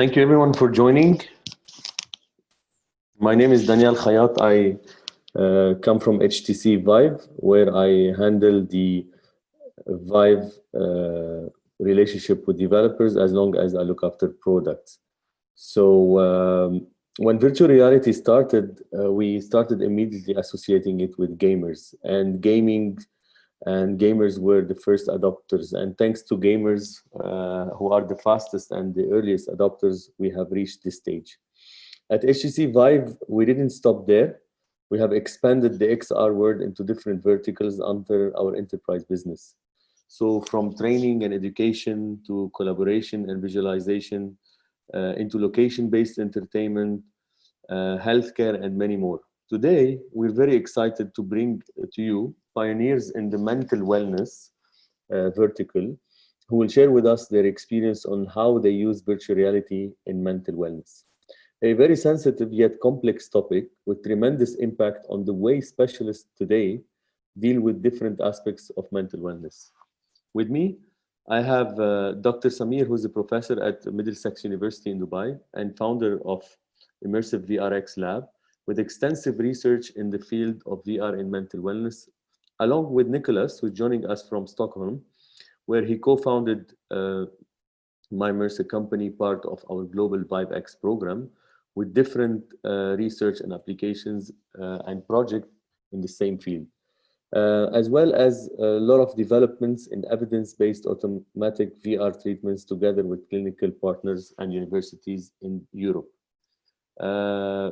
Thank you everyone for joining. My name is Daniel Khayat. I come from HTC VIVE, where I handle the VIVE relationship with developers as long as I look after products. So when virtual reality started, we started immediately associating it with gamers, and gamers were the first adopters. And thanks to gamers who are the fastest and the earliest adopters, we have reached this stage. At HTC VIVE, we didn't stop there. We have expanded the XR world into different verticals under our enterprise business. So from training and education to collaboration and visualization, into location-based entertainment, healthcare, and many more. Today, we're very excited to bring to you pioneers in the mental wellness vertical, who will share with us their experience on how they use virtual reality in mental wellness. A very sensitive yet complex topic with tremendous impact on the way specialists today deal with different aspects of mental wellness. With me, I have Dr. Samir, who's a professor at Middlesex University in Dubai and founder of Immersive VRX Lab, with extensive research in the field of VR in mental wellness, along with Nicholas, who's joining us from Stockholm, where he co-founded Mimerse, a company part of our global ViveX program, with different research and applications and projects in the same field. As well as a lot of developments in evidence-based automatic VR treatments together with clinical partners and universities in Europe.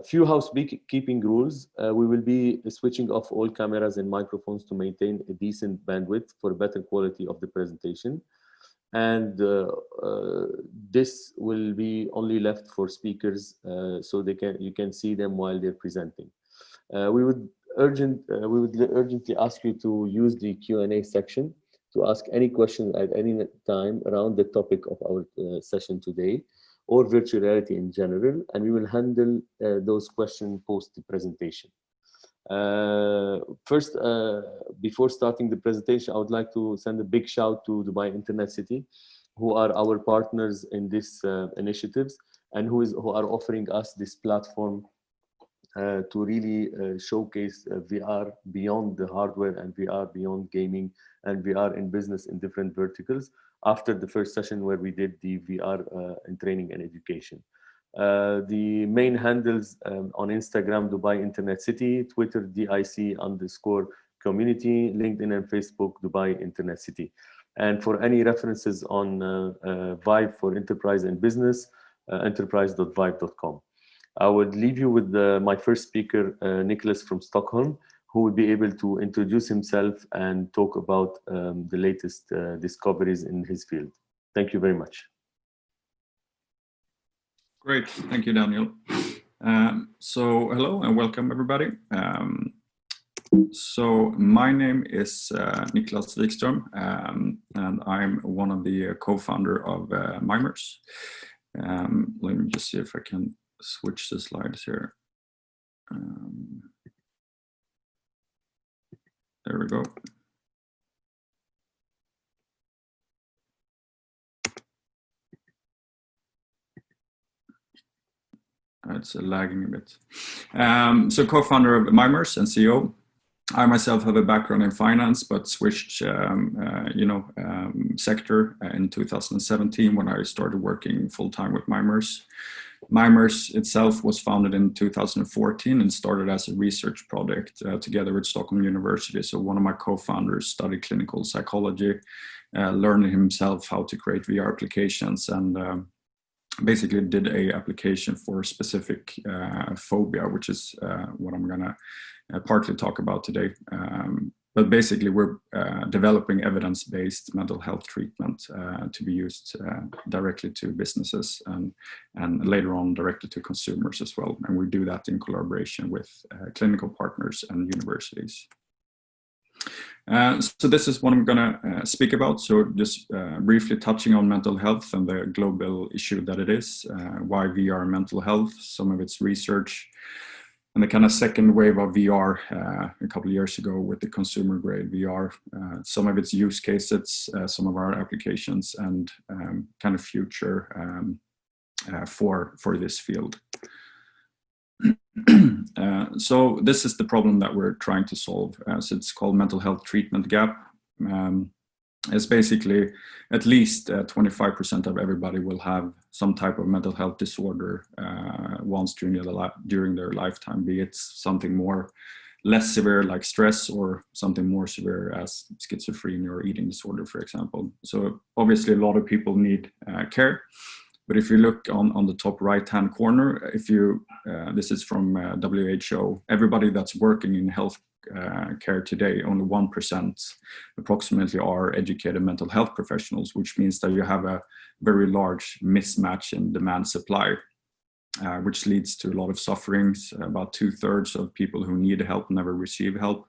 Few housekeeping rules. We will be switching off all cameras and microphones to maintain a decent bandwidth for better quality of the presentation. And this will be only left for speakers so you can see them while they're presenting. We would urgently ask you to use the Q&A section to ask any questions at any time around the topic of our session today, or virtual reality in general, and we will handle those questions post the presentation. First, before starting the presentation, I would like to send a big shout to Dubai Internet City, who are our partners in this initiatives and who are offering us this platform to really showcase VR beyond the hardware and VR beyond gaming and VR in business in different verticals after the first session where we did the VR in training and education. The main handles on Instagram, Dubai Internet City, Twitter, DIC_community, LinkedIn and Facebook, Dubai Internet City. And for any references on Vive for enterprise and business, enterprise.vive.com. I would leave you with my first speaker, Nicholas from Stockholm, who will be able to introduce himself and talk about the latest discoveries in his field. Thank you very much. Great, thank you, Daniel. So hello and welcome everybody. So my name is Niklas Ligstrom, and I'm one of the co-founder of Mimerse. Let me just see if I can switch the slides here. There we go. It's lagging a bit. So co-founder of Mimerse and CEO. I myself have a background in finance, but switched, sector in 2017 when I started working full-time with Mimerse. Mimerse itself was founded in 2014 and started as a research project together with Stockholm University. So one of my co-founders studied clinical psychology, learned himself how to create VR applications, and basically did a application for specific phobia, which is what I'm gonna partly talk about today. But basically we're developing evidence-based mental health treatment to be used directly to businesses and later on directly to consumers as well. And we do that in collaboration with clinical partners and universities. So this is what I'm gonna speak about. So just briefly touching on mental health and the global issue that it is, why VR and mental health, some of its research, and the kind of second wave of VR a couple of years ago with the consumer grade VR, some of its use cases, some of our applications, and kind of future for this field. So this is the problem that we're trying to solve. So it's called mental health treatment gap. It's basically at least 25% of everybody will have some type of mental health disorder once during their lifetime, be it something less severe like stress, or something more severe as schizophrenia or eating disorder, for example. So obviously a lot of people need care. But if you look on the top right-hand corner, this is from WHO, everybody that's working in health care today, only 1% approximately are educated mental health professionals, which means that you have a very large mismatch in demand supply, which leads to a lot of sufferings. About 2/3 of people who need help never receive help.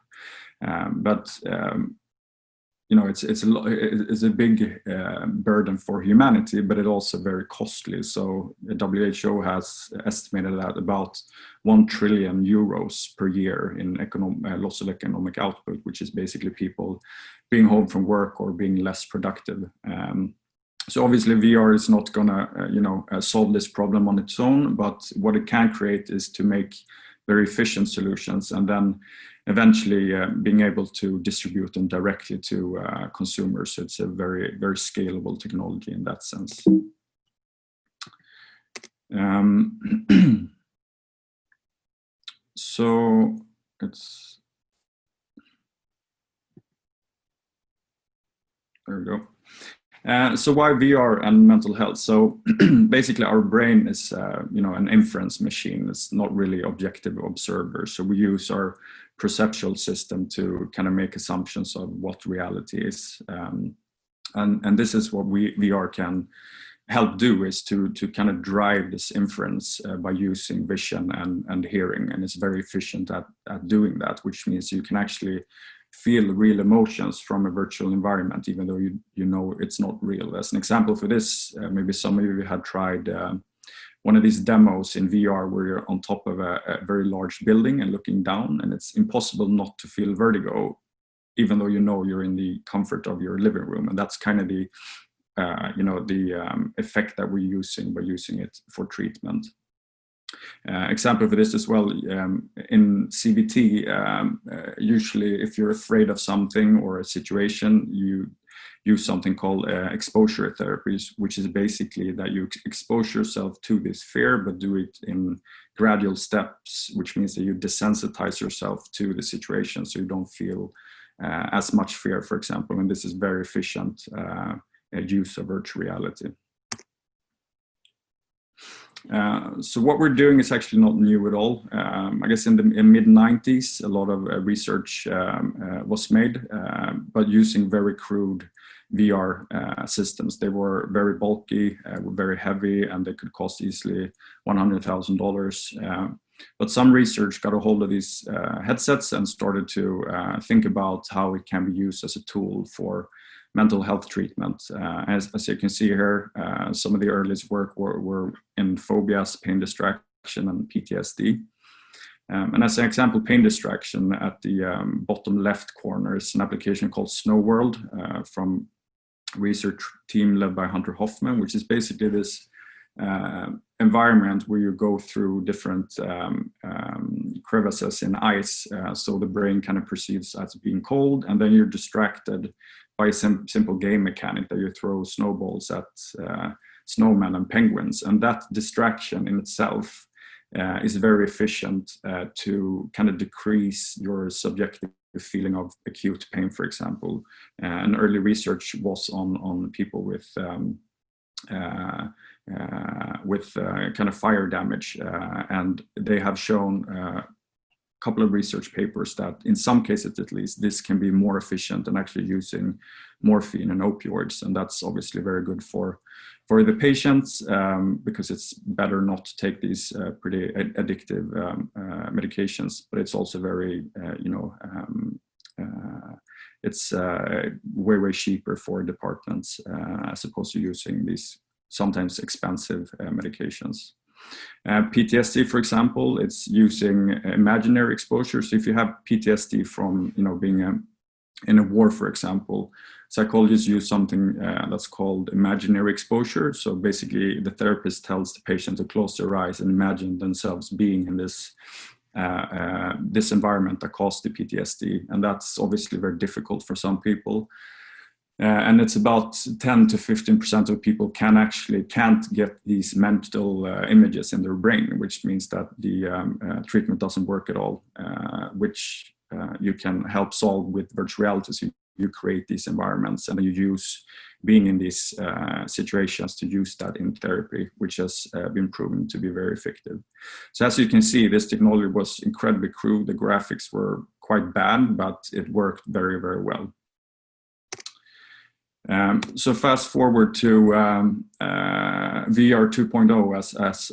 It's a big burden for humanity, but it's also very costly. So the WHO has estimated that about 1 trillion euros per year in loss of economic output, which is basically people being home from work or being less productive. So obviously VR is not gonna solve this problem on its own, but what it can create is to make very efficient solutions, and then eventually being able to distribute them directly to consumers. So it's a very, very scalable technology in that sense. So there we go. So why VR and mental health? So basically our brain is an inference machine. It's not really objective observer. So we use our perceptual system to kind of make assumptions of what reality is. And this is what VR can help do, is to kind of drive this inference by using vision and hearing. And it's very efficient at doing that, which means you can actually feel real emotions from a virtual environment, even though you know it's not real. As an example for this, maybe some of you have tried one of these demos in VR where you're on top of a very large building and looking down, and it's impossible not to feel vertigo, even though you know you're in the comfort of your living room. And that's kind of the effect that we're using by using it for treatment. Example for this as well, in CBT, usually if you're afraid of something or a situation, you use something called exposure therapies, which is basically that you expose yourself to this fear, but do it in gradual steps, which means that you desensitize yourself to the situation so you don't feel as much fear, for example. And this is very efficient use of virtual reality. So what we're doing is actually not new at all. I guess in the mid-90s, a lot of research was made, but using very crude VR systems. They were very bulky, were very heavy, and they could cost easily $100,000. But some research got a hold of these headsets and started to think about how it can be used as a tool for mental health treatment. As you can see here, some of the earliest work were in phobias, pain distraction, and PTSD. And as an example, pain distraction, at the bottom left corner is an application called Snow World from research team led by Hunter Hoffman, which is basically this environment where you go through different crevices in ice. So the brain kind of perceives as being cold, and then you're distracted by a simple game mechanic that you throw snowballs at snowmen and penguins. And that distraction in itself is very efficient to kind of decrease your subjective feeling of acute pain, for example. And early research was on people with kind of fire damage, and they have shown couple of research papers that in some cases at least this can be more efficient than actually using morphine and opioids. And that's obviously very good for the patients because it's better not to take these pretty addictive medications, but it's also very it's way cheaper for departments as opposed to using these sometimes expensive medications. PTSD, for example, it's using imaginary exposure. So if you have PTSD from being in a war, for example, psychologists use something that's called imaginary exposure. So basically the therapist tells the patient to close their eyes and imagine themselves being in this this environment that caused the PTSD. And that's obviously very difficult for some people. And it's about 10 to 15% of people can't get these mental images in their brain, which means that the treatment doesn't work at all, which you can help solve with virtual reality. So you create these environments and you use being in these situations to use that in therapy, which has been proven to be very effective. So as you can see, this technology was incredibly crude. The graphics were quite bad, but it worked very, very well. So fast forward to VR 2.0 as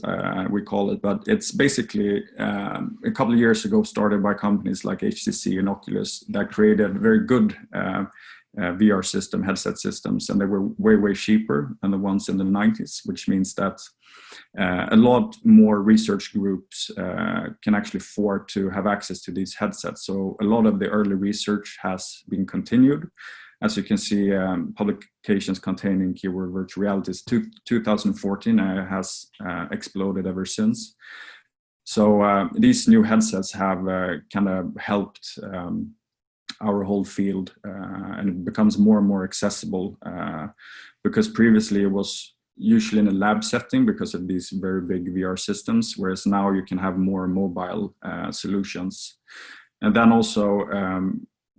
we call it, but it's basically a couple of years ago started by companies like HTC and Oculus that created very good VR system, headset systems, and they were way, way cheaper than the ones in the 90s, which means that a lot more research groups can actually afford to have access to these headsets. So a lot of the early research has been continued. As you can see, publications containing keyword virtual reality 2014 has exploded ever since. So these new headsets have kind of helped our whole field, and it becomes more and more accessible because previously it was usually in a lab setting because of these very big VR systems, whereas now you can have more mobile solutions. And then also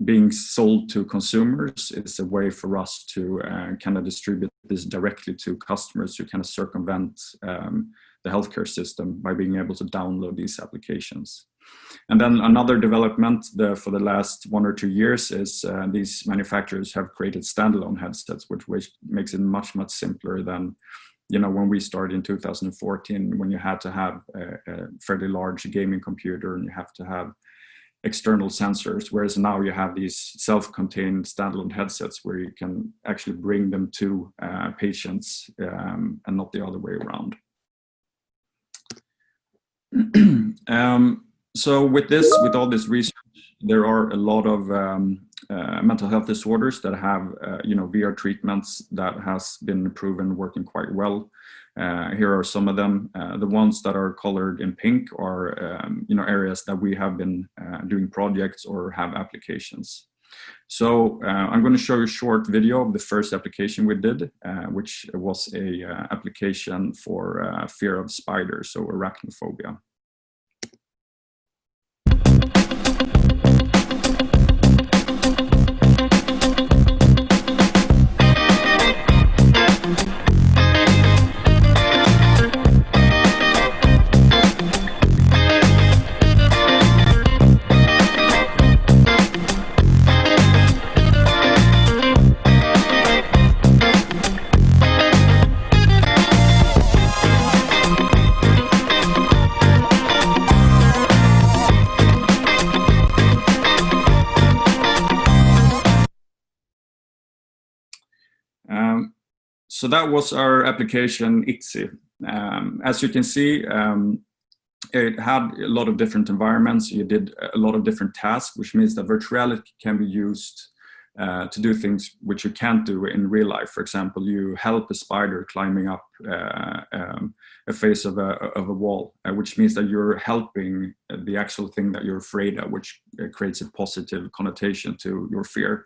being sold to consumers is a way for us to kind of distribute this directly to customers to kind of circumvent the healthcare system by being able to download these applications. And then another development for the last 1 or 2 years is these manufacturers have created standalone headsets, which makes it much, much simpler than, you know, when we started in 2014, when you had to have a fairly large gaming computer and you have to have external sensors, whereas now you have these self-contained standalone headsets where you can actually bring them to patients and not the other way around. So with all this research, there are a lot of mental health disorders that have VR treatments that has been proven working quite well. Here are some of them. The ones that are colored in pink are areas that we have been doing projects or have applications. So I'm going to show you a short video of the first application we did, which was a application for fear of spiders, so arachnophobia. So that was our application ITSI. As you can see, it had a lot of different environments. You did a lot of different tasks, which means that virtual reality can be used to do things which you can't do in real life. For example, you help a spider climbing up a face of a wall, which means that you're helping the actual thing that you're afraid of, which creates a positive connotation to your fear.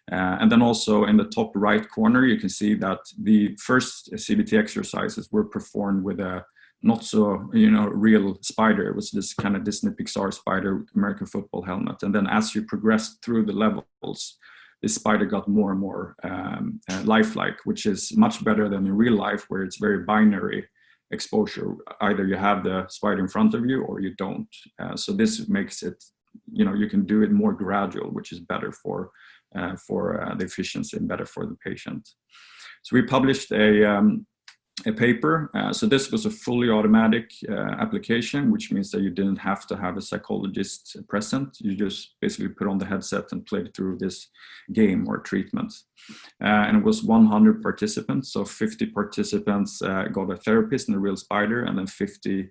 And then also in the top right corner, you can see that the first CBT exercises were performed with a not so real spider. It was this kind of Disney Pixar spider, American football helmet. And then as you progressed through the levels, the spider got more and more lifelike, which is much better than in real life, where it's very binary exposure. Either you have the spider in front of you or you don't. So this makes it, you can do it more gradual, which is better for the efficiency and better for the patient. So we published a paper. So this was a fully automatic application, which means that you didn't have to have a psychologist present. You just basically put on the headset and played through this game or treatment. And it was 100 participants. So 50 participants got a therapist and a real spider, and then 50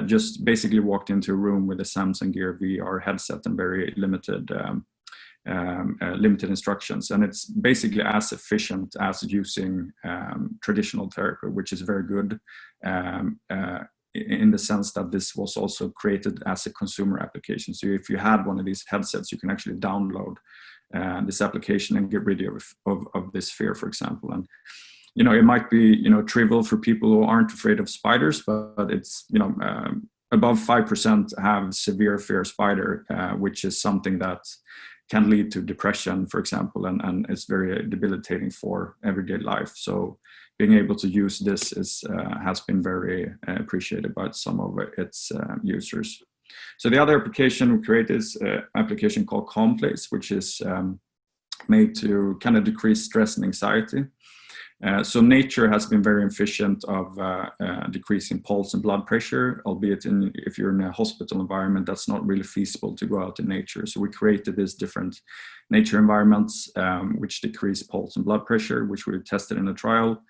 just basically walked into a room with a Samsung Gear VR headset and very limited limited instructions, and it's basically as efficient as using traditional therapy, which is very good in the sense that this was also created as a consumer application. So if you had one of these headsets, you can actually download this application and get rid of this fear, for example. And it might be trivial for people who aren't afraid of spiders, but it's above 5% have severe fear of spider, which is something that can lead to depression, for example, and it's very debilitating for everyday life. So being able to use this has been very appreciated by some of its users. So the other application we created is an application called Calm Place, which is made to kind of decrease stress and anxiety. So nature has been very efficient of decreasing pulse and blood pressure, albeit if you're in a hospital environment, that's not really feasible to go out in nature. So we created these different nature environments which decrease pulse and blood pressure, which we tested in a trial.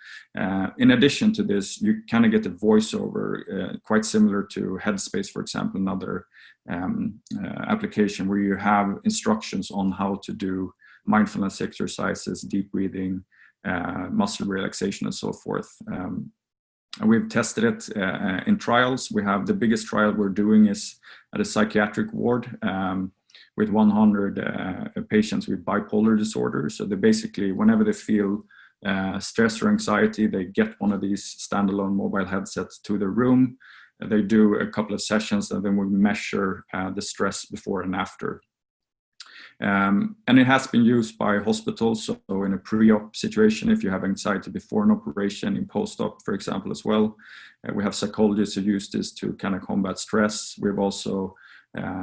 In addition to this, you kind of get a voiceover, quite similar to Headspace, for example, another application where you have instructions on how to do mindfulness exercises, deep breathing, muscle relaxation, and so forth. And we've tested it in trials. We have the biggest trial we're doing is at a psychiatric ward with 100 patients with bipolar disorder. So they basically, whenever they feel stress or anxiety, they get one of these standalone mobile headsets to their room. They do a couple of sessions, and then we measure the stress before and after. And it has been used by hospitals, so in a pre-op situation, if you have anxiety before an operation, in post-op, for example, as well. We have psychologists who use this to kind of combat stress. We've also,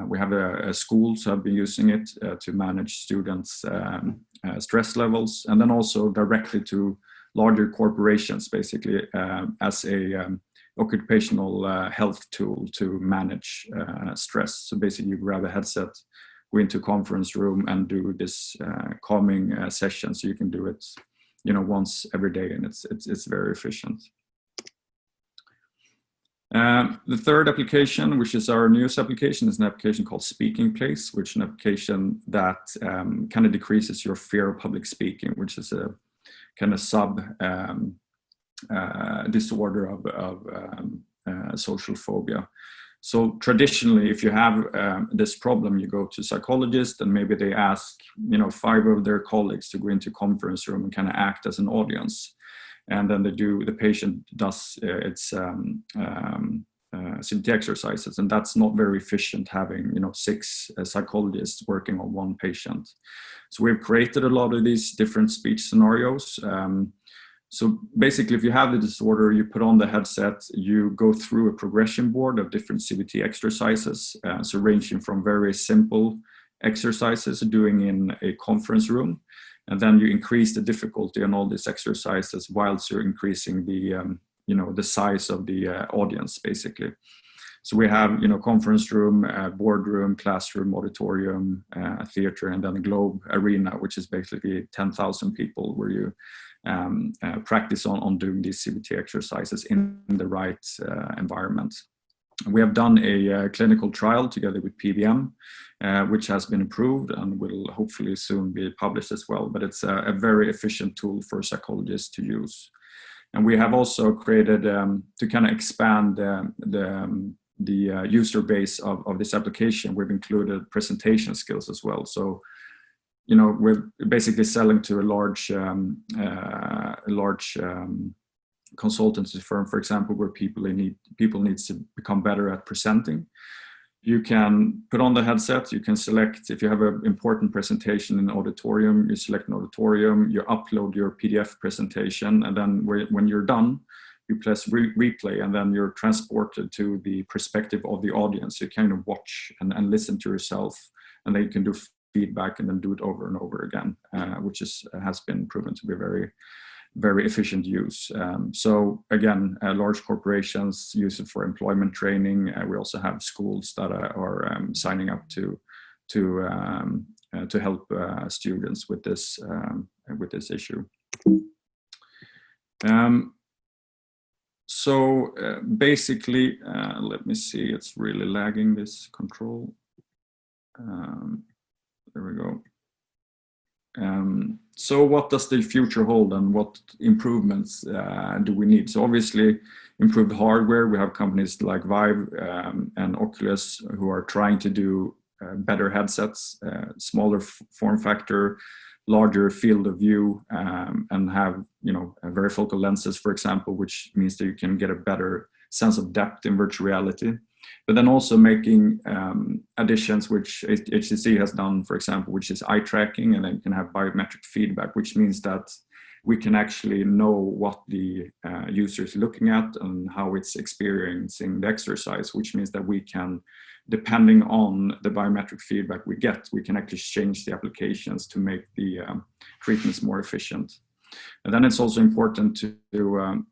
we have a schools who have been using it to manage students' stress levels, and then also directly to larger corporations, basically as a occupational health tool to manage stress. So basically you grab a headset, go into a conference room and do this calming session. So you can do it, once every day, and it's very efficient. The third application, which is our newest application, is an application called Speaking Place, which is an application that kind of decreases your fear of public speaking, which is a kind of sub disorder of social phobia. So traditionally, if you have this problem, you go to a psychologist, and maybe they ask, 5 of their colleagues to go into a conference room and kind of act as an audience. And then the patient does its CBT exercises, and that's not very efficient having, 6 psychologists working on one patient. So we've created a lot of these different speech scenarios. So basically, if you have the disorder, you put on the headset, you go through a progression board of different CBT exercises, so ranging from very simple exercises doing in a conference room, and then you increase the difficulty on all these exercises whilst you're increasing the, the size of the audience, basically. So we have, conference room, boardroom, classroom, auditorium, theater, and then a globe arena, which is basically 10,000 people where you practice on doing these CBT exercises in the right environment. We have done a clinical trial together with PBM, which has been approved and will hopefully soon be published as well. But it's a very efficient tool for psychologists to use. And we have also created, to kind of expand the user base of this application, we've included presentation skills as well. So, we're basically selling to a large consultancy firm, for example, where people need to become better at presenting. You can put on the headset, you can select, if you have an important presentation in an auditorium, you select an auditorium, you upload your PDF presentation, and then when you're done, you press replay, and then you're transported to the perspective of the audience. You kind of watch and listen to yourself, and then you can do feedback and then do it over and over again, which has been proven to be very, very efficient use. So again, large corporations use it for employment training. We also have schools that are signing up to help students with this issue. So basically, let me see, it's really lagging, this control. There we go. So what does the future hold, and what improvements do we need? So obviously improved hardware. We have companies like Vive and Oculus who are trying to do better headsets, smaller form factor, larger field of view, and have, you know, varifocal lenses, for example, which means that you can get a better sense of depth in virtual reality. But then also making additions, which HTC has done, for example, which is eye tracking, and then you can have biometric feedback, which means that we can actually know what the user is looking at and how it's experiencing the exercise, which means that we can, depending on the biometric feedback we get, we can actually change the applications to make the treatments more efficient. And then it's also important to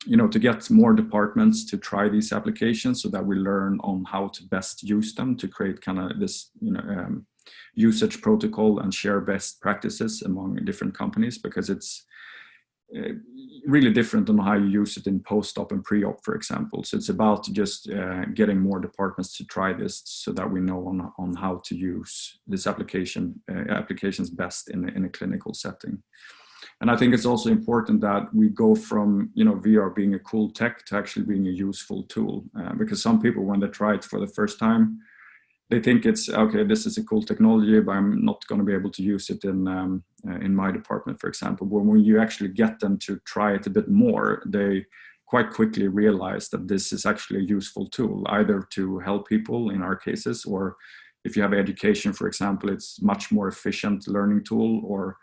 you know, to get more departments to try these applications so that we learn on how to best use them to create kind of this, you know, usage protocol and share best practices among different companies, because it's really different on how you use it in post-op and pre-op, for example. So it's about just getting more departments to try this so that we know on how to use this applications best in a clinical setting. And I think it's also important that we go from, you know, VR being a cool tech to actually being a useful tool, because some people, when they try it for the first time, they think it's, okay, this is a cool technology, but I'm not going to be able to use it in my department, for example. But when you actually get them to try it a bit more, they quite quickly realize that this is actually a useful tool, either to help people in our cases, or if you have education, for example, it's much more efficient learning tool, or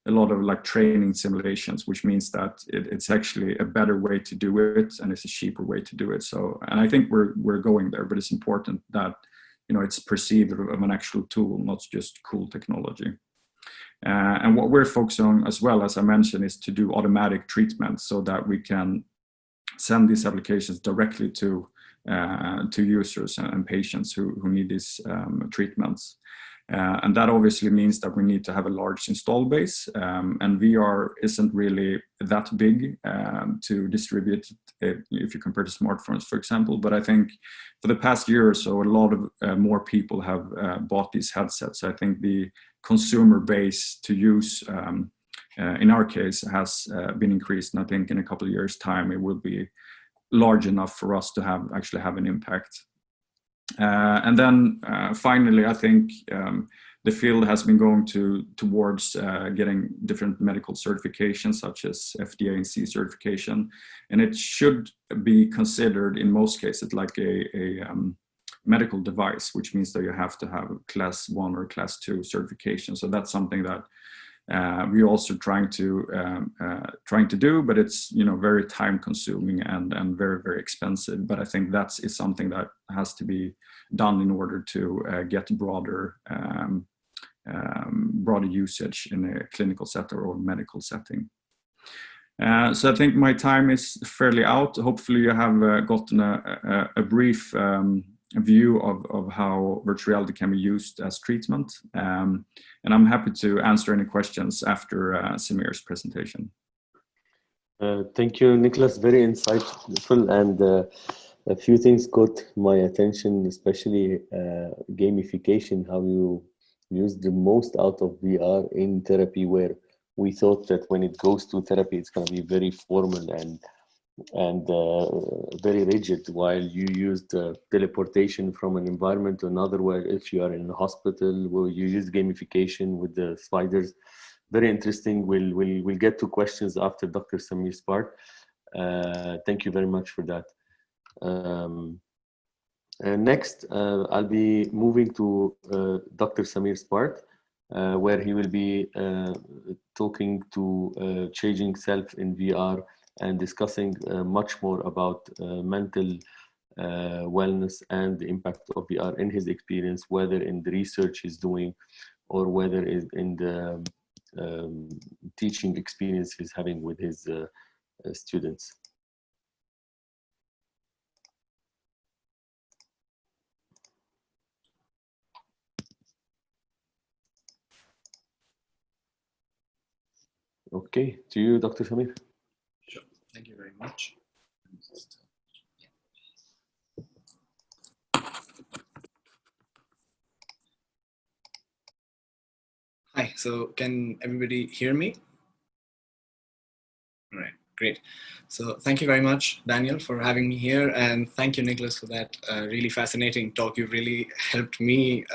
a lot of like training simulations, which means that it's actually a better way to do it, and it's a cheaper way to do it. So, and I think we're going there, but it's important that, you know, it's perceived of an actual tool, not just cool technology. And what we're focusing on as well, as I mentioned, is to do automatic treatment so that we can send these applications directly to users and patients who need these treatments. And that obviously means that we need to have a large install base, and VR isn't really that big to distribute it if you compare to smartphones, for example. But I think for the past year or so, a lot of more people have bought these headsets. I think the consumer base to use, in our case, has been increased. And I think in a couple of years' time, it will be large enough for us to actually have an impact. And then finally, I think the field has been going towards getting different medical certifications, such as FDA and C certification, and it should be considered in most cases like a medical device, which means that you have to have class 1 or class 2 certification. So that's something that we're also trying to do, but it's, you know, very time consuming and very, very expensive. But I think is something that has to be done in order to get broader usage in a clinical setting or medical setting. So I think my time is fairly out. Hopefully you have gotten a brief view of how virtual reality can be used as treatment. And I'm happy to answer any questions after Samir's presentation. Thank you, Nicholas. Very insightful, and a few things caught my attention, especially gamification, how you use the most out of VR in therapy, where we thought that when it goes to therapy, it's going to be very formal and very rigid, while you used teleportation from an environment to another, where if you are in a hospital, where you use gamification with the spiders. Very interesting. We'll get to questions after Dr. Samir's part. Thank you very much for that. Next, I'll be moving to Dr. Samir's part, where he will be talking to changing self in VR and discussing much more about mental wellness and the impact of VR in his experience, whether in the research he's doing or whether in the teaching experience he's having with his students. Okay, to you, Dr. Samir. Sure. Thank you very much. Hi, so can everybody hear me? All right, great. So thank you very much, Daniel, for having me here. And thank you, Nicholas, for that really fascinating talk. You really helped me,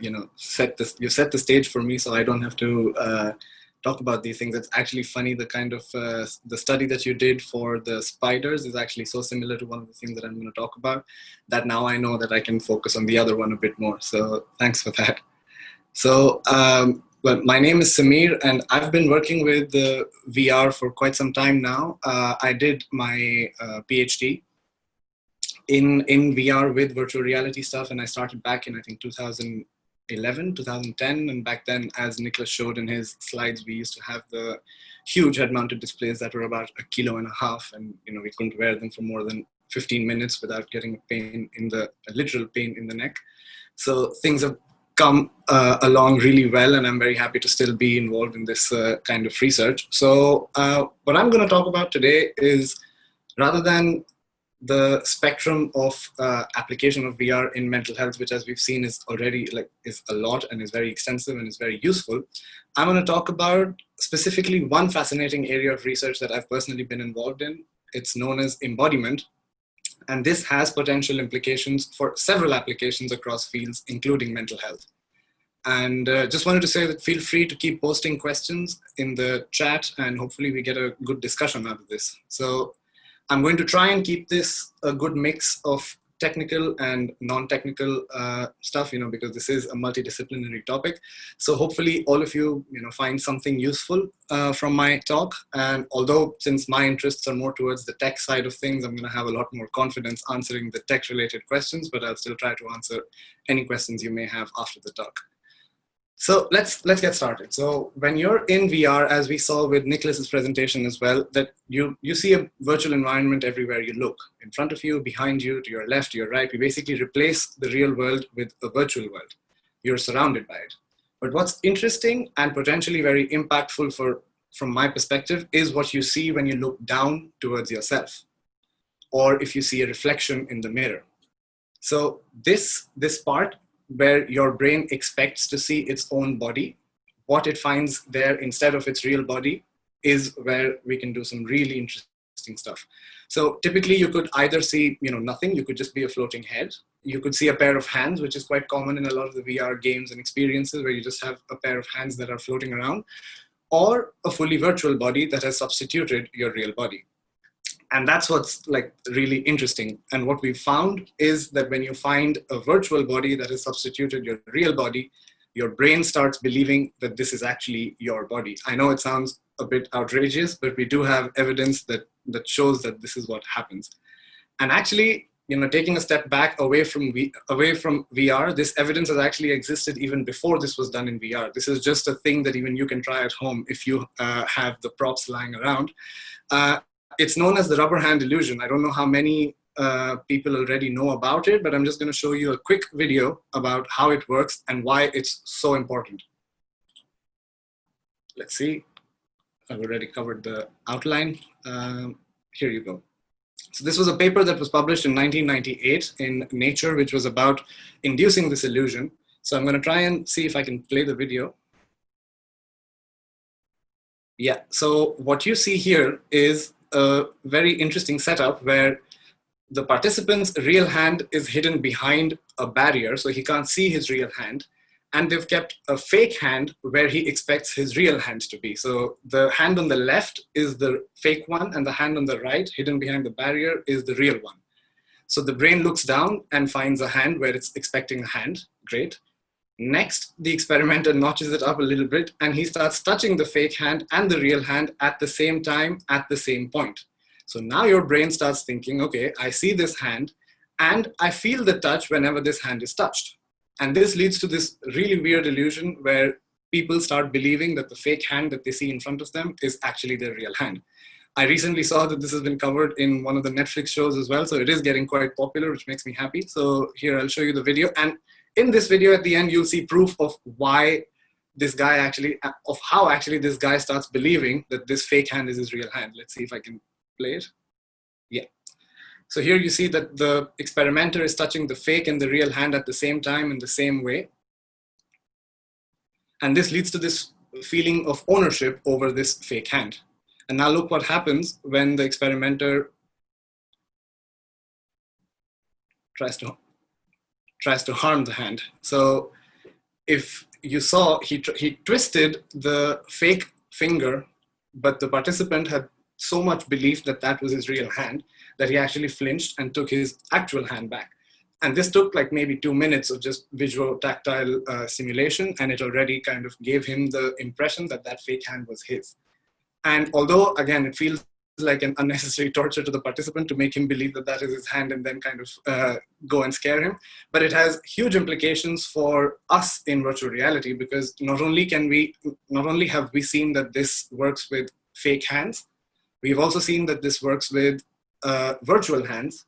you set the stage for me so I don't have to talk about these things. It's actually funny, the kind of, the study that you did for the spiders is actually so similar to one of the things that I'm going to talk about, that now I know that I can focus on the other one a bit more. So thanks for that. So, well, my name is Samir, and I've been working with the VR for quite some time now. I did my PhD in VR with virtual reality stuff, and I started back in, I think, 2011, 2010. And back then, as Nicholas showed in his slides, we used to have the huge head-mounted displays that were about 1.5 kilos, and we couldn't wear them for more than 15 minutes without getting a literal pain in the neck. So things have come along really well, and I'm very happy to still be involved in this kind of research. So what I'm going to talk about today is, rather than the spectrum of application of VR in mental health, which, as we've seen, is already is a lot and is very extensive and is very useful, I'm going to talk about specifically one fascinating area of research that I've personally been involved in. It's known as embodiment. And this has potential implications for several applications across fields, including mental health. And just wanted to say that feel free to keep posting questions in the chat, and hopefully we get a good discussion out of this. So I'm going to try and keep this a good mix of technical and non-technical stuff, because this is a multidisciplinary topic. So hopefully all of you, find something useful from my talk. And although, since my interests are more towards the tech side of things, I'm going to have a lot more confidence answering the tech-related questions, but I'll still try to answer any questions you may have after the talk. So let's get started. So when you're in VR, as we saw with Nicholas's presentation as well, that you see a virtual environment everywhere you look. In front of you, behind you, to your left, to your right. We basically replace the real world with a virtual world. You're surrounded by it. But what's interesting and potentially very impactful from my perspective is what you see when you look down towards yourself, or if you see a reflection in the mirror. So this part, where your brain expects to see its own body, what it finds there instead of its real body, is where we can do some really interesting stuff. So typically you could either see, nothing. You could just be a floating head. You could see a pair of hands, which is quite common in a lot of the VR games and experiences, where you just have a pair of hands that are floating around, or a fully virtual body that has substituted your real body. And that's what's really interesting. And what we've found is that when you find a virtual body that has substituted your real body, your brain starts believing that this is actually your body. I know it sounds a bit outrageous, but we do have evidence that shows that this is what happens. And actually, taking a step back away from VR, this evidence has actually existed even before this was done in VR. This is just a thing that even you can try at home if you have the props lying around. It's known as the rubber hand illusion. I don't know how many people already know about it, but I'm just going to show you a quick video about how it works and why it's so important. Let's see. I've already covered the outline. Here you go. So this was a paper that was published in 1998 in Nature, which was about inducing this illusion. So I'm going to try and see if I can play the video. Yeah, so what you see here is a very interesting setup where the participant's real hand is hidden behind a barrier, so he can't see his real hand. And they've kept a fake hand where he expects his real hand to be. So the hand on the left is the fake one, and the hand on the right, hidden behind the barrier, is the real one. So the brain looks down and finds a hand where it's expecting a hand. Great. Next, the experimenter notches it up a little bit, and he starts touching the fake hand and the real hand at the same time, at the same point. So now your brain starts thinking, okay, I see this hand, and I feel the touch whenever this hand is touched. And this leads to this really weird illusion where people start believing that the fake hand that they see in front of them is actually their real hand. I recently saw that this has been covered in one of the Netflix shows as well, so it is getting quite popular, which makes me happy. So here, I'll show you the video. And in this video at the end, you'll see proof of why this guy how this guy starts believing that this fake hand is his real hand. Let's see if I can play it. Yeah. So here you see that the experimenter is touching the fake and the real hand at the same time in the same way. And this leads to this feeling of ownership over this fake hand. And now look what happens when the experimenter tries to harm the hand. So if you saw, he twisted the fake finger, but the participant had so much belief that that was his real hand that he actually flinched and took his actual hand back. And this took like maybe 2 minutes of just visual tactile simulation, and it already kind of gave him the impression that that fake hand was his. And although, again, it feels like an unnecessary torture to the participant to make him believe that that is his hand and then kind of go and scare him, but it has huge implications for us in virtual reality, because not only have we seen that this works with fake hands, we've also seen that this works with virtual hands,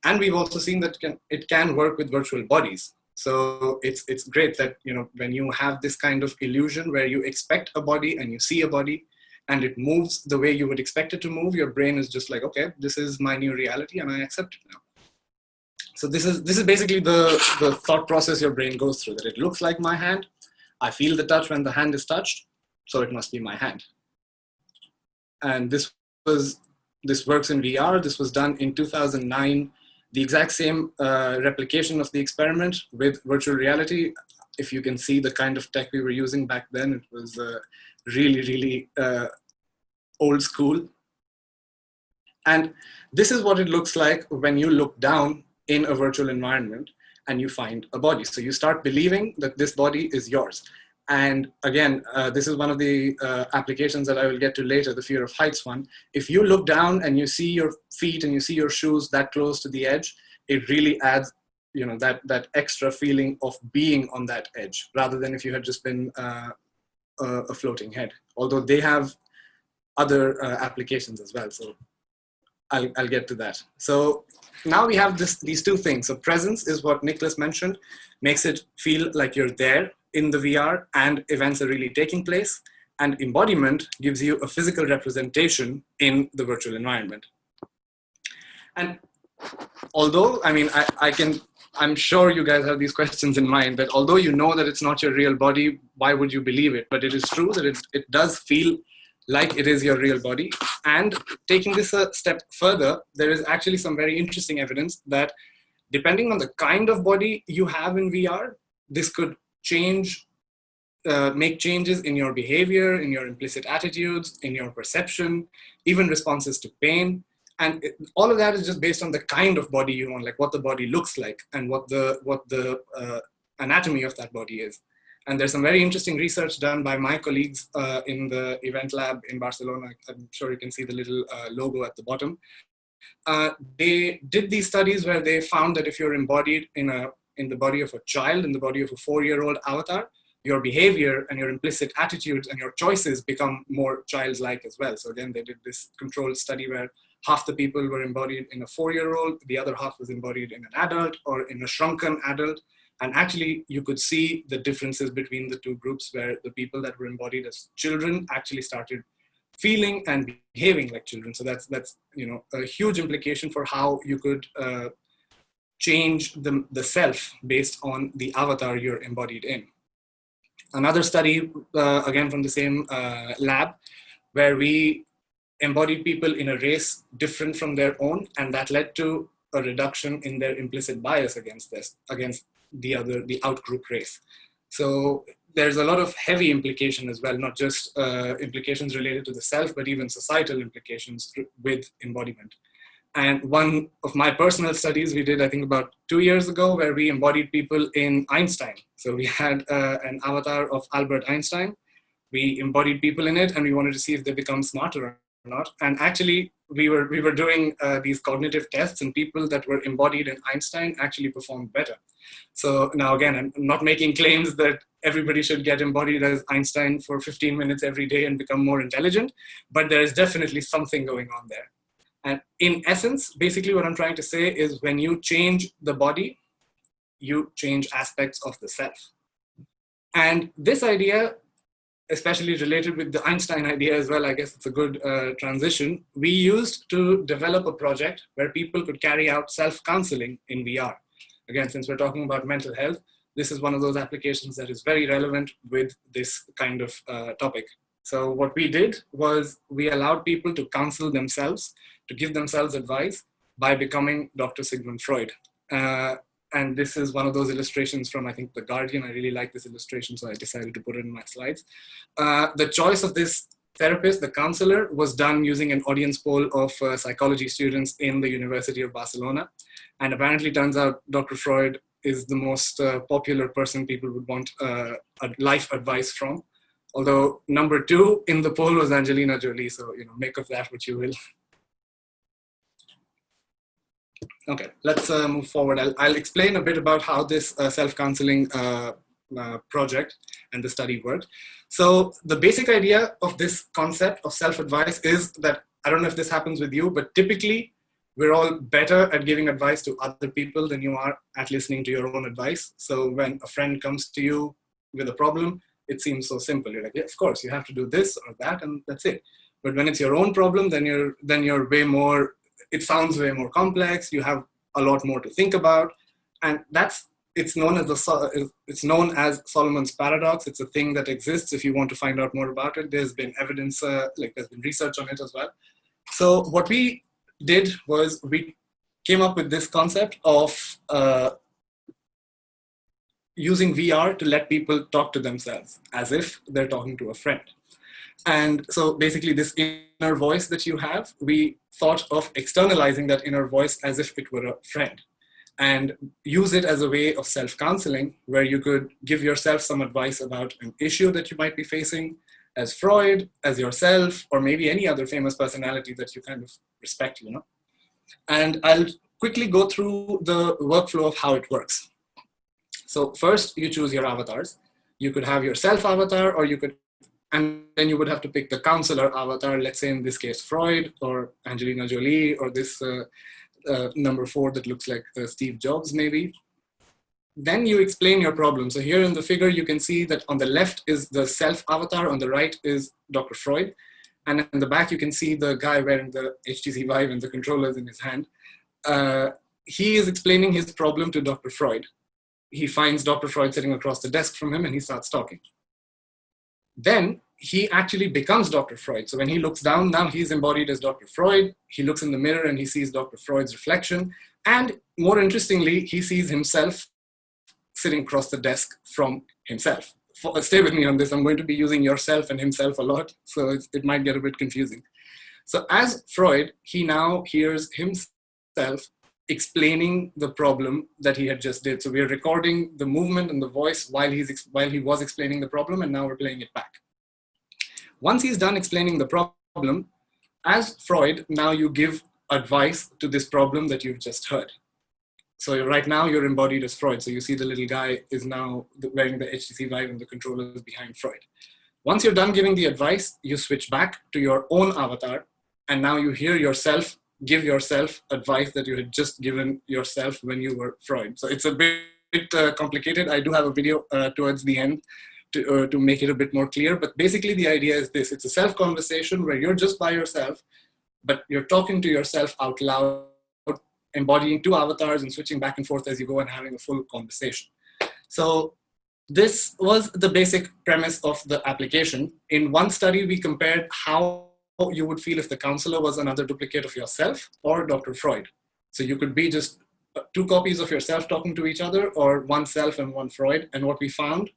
and we've also seen that it can work with virtual bodies. So it's great that, you know, when you have this kind of illusion where you expect a body and you see a body and it moves the way you would expect it to move, your brain is just like, okay, this is my new reality and I accept it now. So this is basically the thought process your brain goes through, that it looks like my hand, I feel the touch when the hand is touched, so it must be my hand. And this works in VR. This was done in 2009. The exact same replication of the experiment with virtual reality. If you can see the kind of tech we were using back then, it was really, really old school. And this is what it looks like when you look down in a virtual environment and you find a body. So you start believing that this body is yours. And again, this is one of the applications that I will get to later, the fear of heights one. If you look down and you see your feet and you see your shoes that close to the edge, it really adds, you know, that extra feeling of being on that edge, rather than if you had just been a floating head. Although they have other applications as well. So I'll get to that. So now we have these two things. So presence is what Nicholas mentioned, makes it feel like you're there in the VR and events are really taking place. And embodiment gives you a physical representation in the virtual environment. And although, I mean, I'm sure you guys have these questions in mind, that although you know that it's not your real body, why would you believe it? But it is true that it does feel like it is your real body. And taking this a step further, there is actually some very interesting evidence that depending on the kind of body you have in VR, this could make changes in your behavior, in your implicit attitudes, in your perception, even responses to pain. And all of that is just based on the kind of body you want, like what the body looks like and what the anatomy of that body is. And there's some very interesting research done by my colleagues in the event lab in Barcelona. I'm sure you can see the little logo at the bottom. They did these studies where they found that if you're embodied in the body of a child, in the body of a 4-year-old avatar, your behavior and your implicit attitudes and your choices become more childlike as well. So again, they did this controlled study where half the people were embodied in a 4-year-old, the other half was embodied in an adult or in a shrunken adult. And actually, you could see the differences between the two groups, where the people that were embodied as children actually started feeling and behaving like children. So that's you know, a huge implication for how you could change the self based on the avatar you're embodied in. Another study, again from the same lab, where we embodied people in a race different from their own, and that led to a reduction in their implicit bias against the outgroup race. So there's a lot of heavy implication as well, not just implications related to the self, but even societal implications with embodiment. And one of my personal studies we did, I think about 2 years ago, where we embodied people in Einstein. So we had an avatar of Albert Einstein. We embodied people in it, and we wanted to see if they become smarter or not. And actually, we were doing these cognitive tests, and people that were embodied in Einstein actually performed better. So now again, I'm not making claims that everybody should get embodied as Einstein for 15 minutes every day and become more intelligent, but there is definitely something going on there. And in essence, basically what I'm trying to say is when you change the body, you change aspects of the self. And this idea, especially related with the Einstein idea as well, I guess it's a good transition, we used to develop a project where people could carry out self-counseling in VR. Again, since we're talking about mental health, this is one of those applications that is very relevant with this kind of topic. So what we did was we allowed people to counsel themselves, to give themselves advice by becoming Dr. Sigmund Freud. And this is one of those illustrations from, I think, The Guardian. I really like this illustration, so I decided to put it in my slides. The choice of this therapist, the counselor, was done using an audience poll of psychology students in the University of Barcelona. And apparently turns out Dr. Freud is the most popular person people would want life advice from. Although number 2 in the poll was Angelina Jolie, so make of that what you will. Okay, let's move forward. I'll explain a bit about how this self-counseling project and the study worked. So the basic idea of this concept of self-advice is that, I don't know if this happens with you, but typically we're all better at giving advice to other people than you are at listening to your own advice. So when a friend comes to you with a problem, it seems so simple. You're like, yeah, of course, you have to do this or that, and that's it. But when it's your own problem, then you're way more, it sounds way more complex. You have a lot more to think about. And it's known as Solomon's paradox. It's a thing that exists. If you want to find out more about it, there's been evidence, there's been research on it as well. So what we did was we came up with this concept of using VR to let people talk to themselves as if they're talking to a friend. And so basically this inner voice that you have, we thought of externalizing that inner voice as if it were a friend, and use it as a way of self-counseling, where you could give yourself some advice about an issue that you might be facing as Freud, as yourself, or maybe any other famous personality that you kind of respect, And I'll quickly go through the workflow of how it works. So first you choose your avatars. You could have your self avatar, or and then you would have to pick the counselor avatar, let's say in this case, Freud or Angelina Jolie, or this number 4 that looks like Steve Jobs maybe. Then you explain your problem. So here in the figure, you can see that on the left is the self avatar, on the right is Dr. Freud. And in the back, you can see the guy wearing the HTC VIVE and the controllers in his hand. He is explaining his problem to Dr. Freud. He finds Dr. Freud sitting across the desk from him, and he starts talking. Then he actually becomes Dr. Freud. So when he looks down, now he's embodied as Dr. Freud. He looks in the mirror and he sees Dr. Freud's reflection. And more interestingly, he sees himself sitting across the desk from himself. Stay with me on this. I'm going to be using yourself and himself a lot, so it might get a bit confusing. So as Freud, he now hears himself explaining the problem that he had just did. So we're recording the movement and the voice while he was explaining the problem, and now we're playing it back. Once he's done explaining the problem, as Freud, now you give advice to this problem that you've just heard. So right now you're embodied as Freud. So you see the little guy is now wearing the HTC VIVE and the controller is behind Freud. Once you're done giving the advice, you switch back to your own avatar, and now you hear yourself give yourself advice that you had just given yourself when you were Freud. So it's a bit complicated. I do have a video towards the end to make it a bit more clear, but basically the idea is this. It's a self-conversation where you're just by yourself, but you're talking to yourself out loud, embodying 2 avatars and switching back and forth as you go and having a full conversation. So this was the basic premise of the application. In one study, we compared how you would feel if the counselor was another duplicate of yourself or Dr. Freud. So you could be just 2 copies of yourself talking to each other, or one self and one Freud. And what we found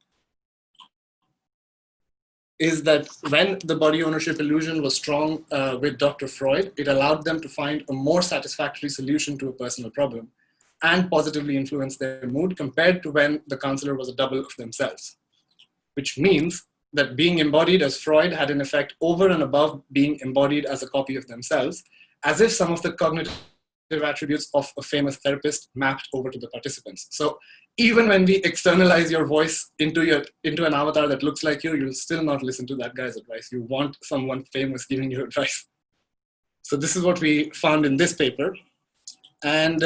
is that when the body ownership illusion was strong with Dr. Freud, it allowed them to find a more satisfactory solution to a personal problem and positively influence their mood compared to when the counselor was a double of themselves, which means that being embodied as Freud had an effect over and above being embodied as a copy of themselves, as if some of the cognitive attributes of a famous therapist mapped over to the participants. So even when we externalize your voice into an avatar that looks like you, you'll still not listen to that guy's advice. You want someone famous giving you advice. So this is what we found in this paper. And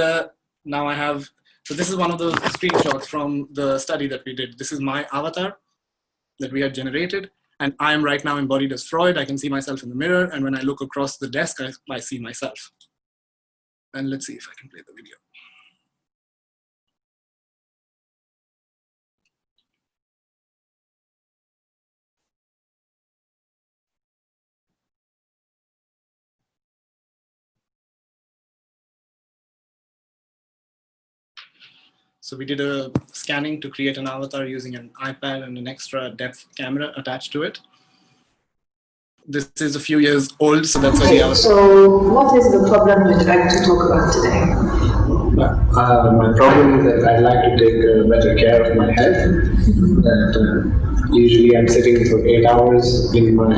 now I have, so this is one of those screenshots from the study that we did. This is my avatar that we had generated. And I'm right now embodied as Freud. I can see myself in the mirror. And when I look across the desk, I see myself. And let's see if I can play the video. So we did a scanning to create an avatar using an iPad and an extra depth camera attached to it. This is a few years old, so that's why the avatar. So what is the problem you'd like to talk about today? My problem is that I'd like to take better care of my health. That usually I'm sitting for 8 hours in my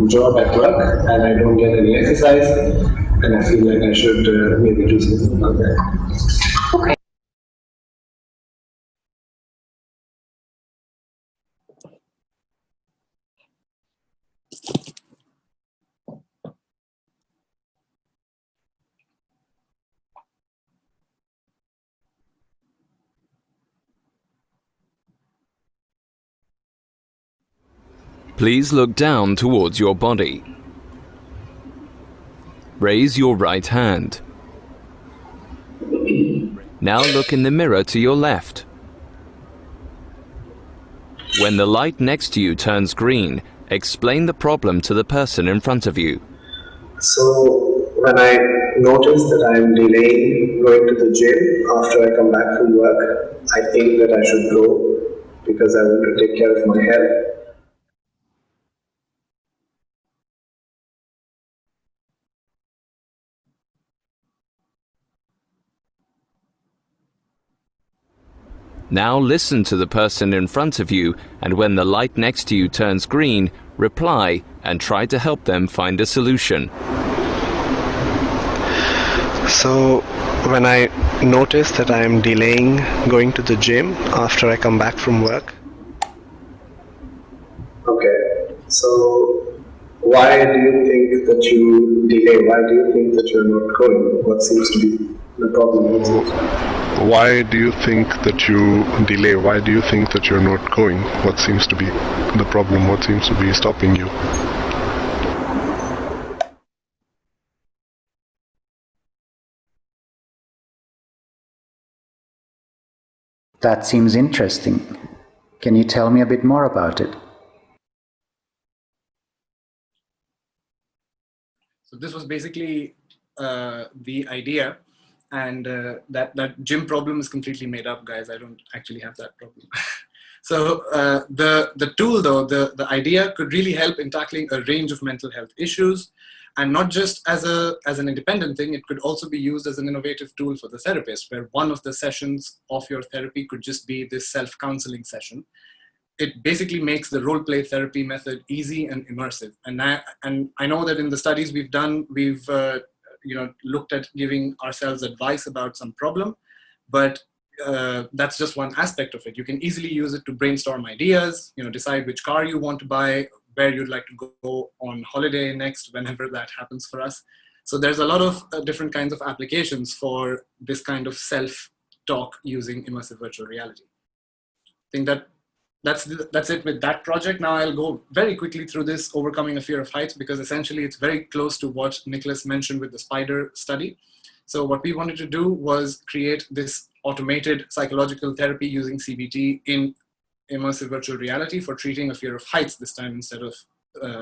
job at work and I don't get any exercise, and I feel like I should maybe do something about that. Okay. Please look down towards your body. Raise your right hand. Now look in the mirror to your left. When the light next to you turns green, explain the problem to the person in front of you. So when I notice that I'm delaying going to the gym after I come back from work, I think that I should go because I want to take care of my health. Now listen to the person in front of you, and when the light next to you turns green, reply and try to help them find a solution. So when I notice that I am delaying going to the gym after I come back from work. Okay, so why do you think that you delay? Why do you think that you're not going? What seems to be the problem? Why do you think that you delay? Why do you think that you're not going? What seems to be the problem? What seems to be stopping you? That seems interesting. Can you tell me a bit more about it? So this was basically the idea. And that gym problem is completely made up, guys. I don't actually have that problem. So the tool, though, the idea could really help in tackling a range of mental health issues, and not just as an independent thing. It could also be used as an innovative tool for the therapist, where one of the sessions of your therapy could just be this self-counseling session. It basically makes the role-play therapy method easy and immersive. And I know that in the studies we've done, we've looked at giving ourselves advice about some problem, but that's just one aspect of it. You can easily use it to brainstorm ideas, decide which car you want to buy, where you'd like to go on holiday next, whenever that happens for us. So there's a lot of different kinds of applications for this kind of self-talk using immersive virtual reality. I think that's it with that project. Now I'll go very quickly through this overcoming a fear of heights, because essentially it's very close to what Nicholas mentioned with the spider study. So what we wanted to do was create this automated psychological therapy using CBT in immersive virtual reality for treating a fear of heights this time instead of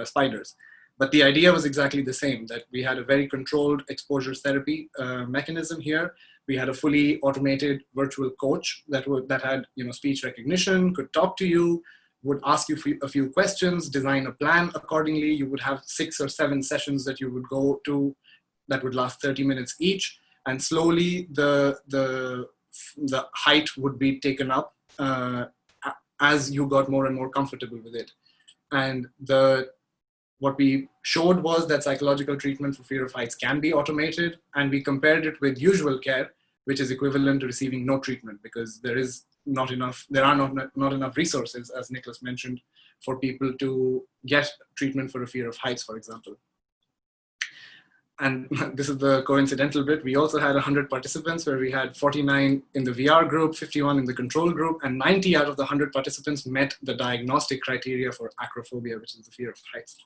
spiders. But the idea was exactly the same, that we had a very controlled exposure therapy mechanism here. We had a fully automated virtual coach that had speech recognition, could talk to you, would ask you a few questions, design a plan accordingly. You would have 6 or 7 sessions that you would go to that would last 30 minutes each, and slowly the height would be taken up as you got more and more comfortable with it. And what we showed was that psychological treatment for fear of heights can be automated, and we compared it with usual care, which is equivalent to receiving no treatment, because there are not enough resources, as Nicholas mentioned, for people to get treatment for a fear of heights, for example. And this is the coincidental bit. We also had 100 participants, where we had 49 in the VR group, 51 in the control group, and 90 out of the 100 participants met the diagnostic criteria for acrophobia, which is the fear of heights.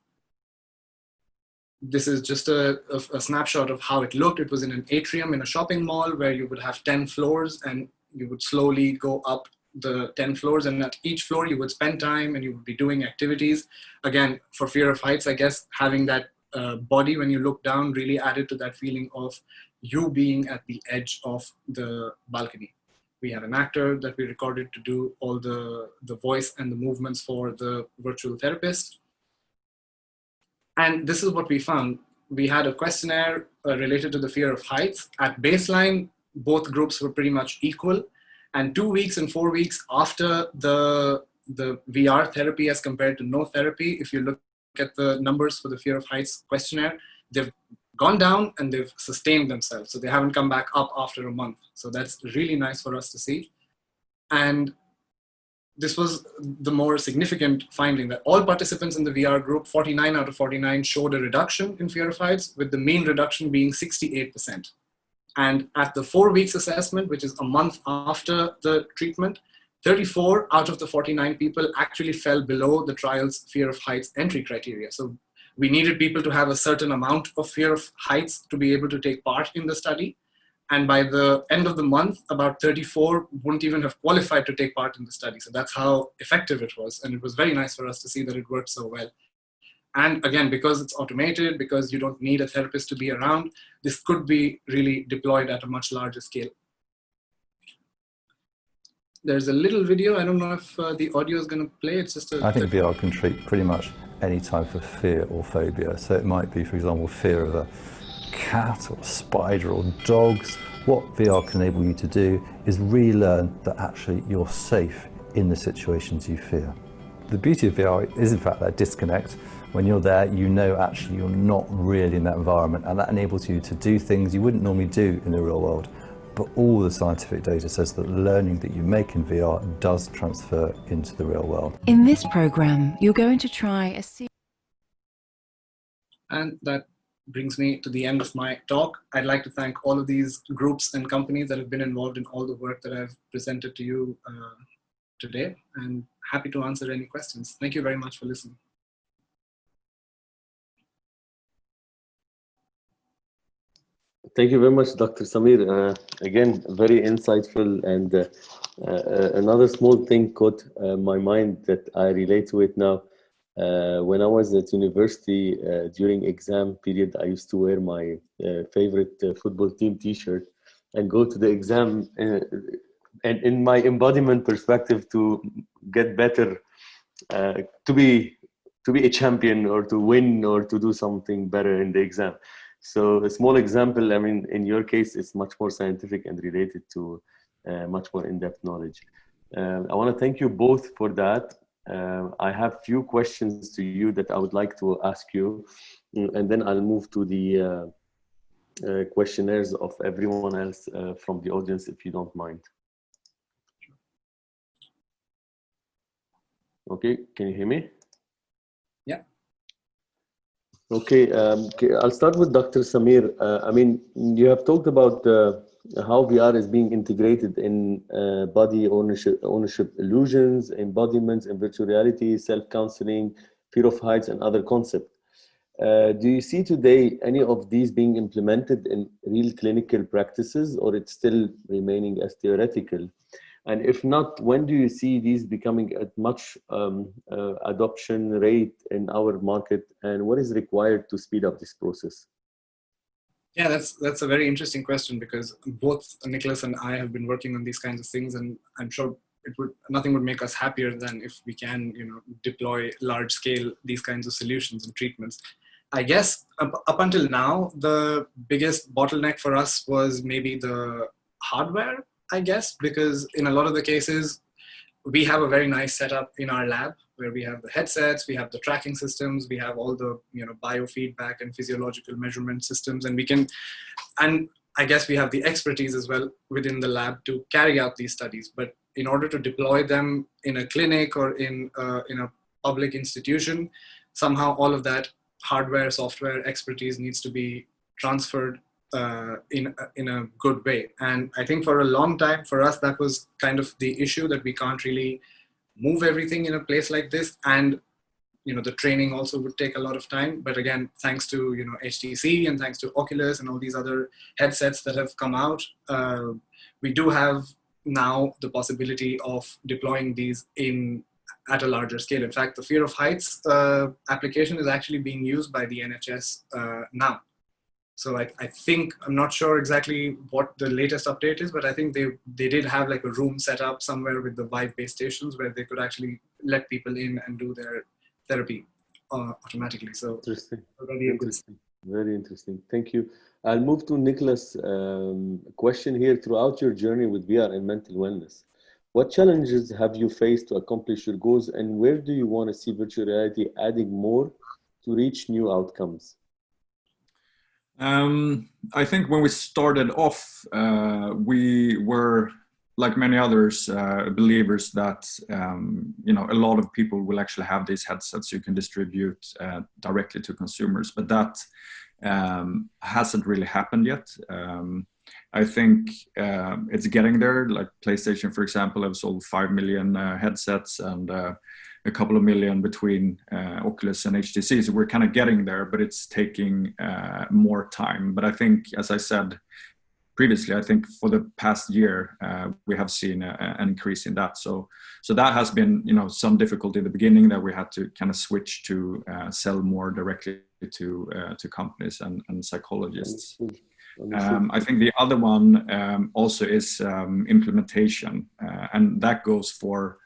This is just a snapshot of how it looked. It was in an atrium in a shopping mall where you would have 10 floors, and you would slowly go up the 10 floors, and at each floor you would spend time and you would be doing activities. Again, for fear of heights, I guess having that body when you look down really added to that feeling of you being at the edge of the balcony. We had an actor that we recorded to do all the voice and the movements for the virtual therapist. And this is what we found. We had a questionnaire related to the fear of heights. At baseline, both groups were pretty much equal. And 2 weeks and 4 weeks after the VR therapy as compared to no therapy, if you look at the numbers for the fear of heights questionnaire, they've gone down and they've sustained themselves. So they haven't come back up after a month. So that's really nice for us to see. And this was the more significant finding, that all participants in the VR group, 49 out of 49, showed a reduction in fear of heights, with the mean reduction being 68%. And at the 4 weeks assessment, which is a month after the treatment, 34 out of the 49 people actually fell below the trial's fear of heights entry criteria. So we needed people to have a certain amount of fear of heights to be able to take part in the study. And by the end of the month, about 34 wouldn't even have qualified to take part in the study. So that's how effective it was. And it was very nice for us to see that it worked so well. And again, because it's automated, because you don't need a therapist to be around, this could be really deployed at a much larger scale. There's a little video. I don't know if the audio is going to play. It's just I think VR can treat pretty much any type of fear or phobia. So it might be, for example, fear of a cat or a spider or dogs. What VR can enable you to do is relearn that actually you're safe in the situations you fear. The beauty of VR is in fact that disconnect. When you're there, you know actually you're not really in that environment, and that enables you to do things you wouldn't normally do in the real world. But all the scientific data says that learning that you make in VR does transfer into the real world. In this program, you're going to try a series. And that brings me to the end of my talk. I'd like to thank all of these groups and companies that have been involved in all the work that I've presented to you today, and happy to answer any questions. Thank you very much for listening. Thank you very much, Dr. Samir. Again, very insightful, and another small thing caught my mind that I relate to it now. When I was at university, during exam period, I used to wear my favorite football team t-shirt and go to the exam, and in my embodiment perspective, to get better, to be a champion, or to win, or to do something better in the exam. So a small example, I mean, in your case, it's much more scientific and related to much more in-depth knowledge. I want to thank you both for that. I have few questions to you that I would like to ask you, and then I'll move to the questionnaires of everyone else from the audience, if you don't mind. Okay, can you hear me? Yeah. Okay, I'll start with Dr. Samir. I mean, you have talked about how VR is being integrated in body ownership illusions, embodiments, and virtual reality, self-counseling, fear of heights, and other concepts. Do you see today any of these being implemented in real clinical practices, or it's still remaining as theoretical? And if not, when do you see these becoming at much adoption rate in our market, and what is required to speed up this process? Yeah, that's a very interesting question, because both Nicholas and I have been working on these kinds of things, and I'm sure nothing would make us happier than if we can, deploy large scale these kinds of solutions and treatments. I guess up until now, the biggest bottleneck for us was maybe the hardware, I guess, because in a lot of the cases, we have a very nice setup in our lab where we have the headsets, we have the tracking systems, we have all the biofeedback and physiological measurement systems, and I guess we have the expertise as well within the lab to carry out these studies. But in order to deploy them in a clinic or in a public institution, somehow all of that hardware, software expertise needs to be transferred in a good way. And I think for a long time, for us, that was kind of the issue, that we can't really move everything in a place like this. And, the training also would take a lot of time. But again, thanks to, HTC and thanks to Oculus and all these other headsets that have come out, we do have now the possibility of deploying these at a larger scale. In fact, the fear of heights application is actually being used by the NHS now. So I think, I'm not sure exactly what the latest update is, but I think they did have like a room set up somewhere with the Vive base stations where they could actually let people in and do their therapy automatically. So Interesting. interesting. Very interesting. Thank you. I'll move to Nicholas' question here. Throughout your journey with VR and mental wellness, what challenges have you faced to accomplish your goals, and where do you want to see virtual reality adding more to reach new outcomes? I think when we started off, we were, like many others, believers that a lot of people will actually have these headsets you can distribute directly to consumers, but that hasn't really happened yet. I think it's getting there. Like PlayStation, for example, have sold 5 million headsets and a couple of million between Oculus and HTC. So we're kind of getting there, but it's taking more time. But I think, as I said previously, I think for the past year, we have seen an increase in that. So that has been, some difficulty in the beginning, that we had to kind of switch to sell more directly to companies and psychologists. I think the other one also is implementation, and that goes for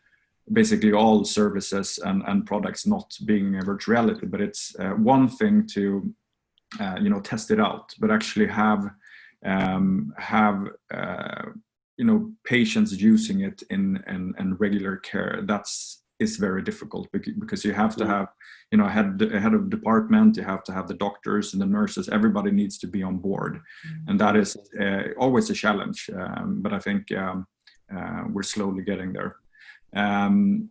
basically all services and products not being a virtual reality. But it's one thing to test it out, but actually have patients using it in regular care. Is very difficult, because you have to have a head of department, you have to have the doctors and the nurses. Everybody needs to be on board, and that is always a challenge, but I think we're slowly getting there. And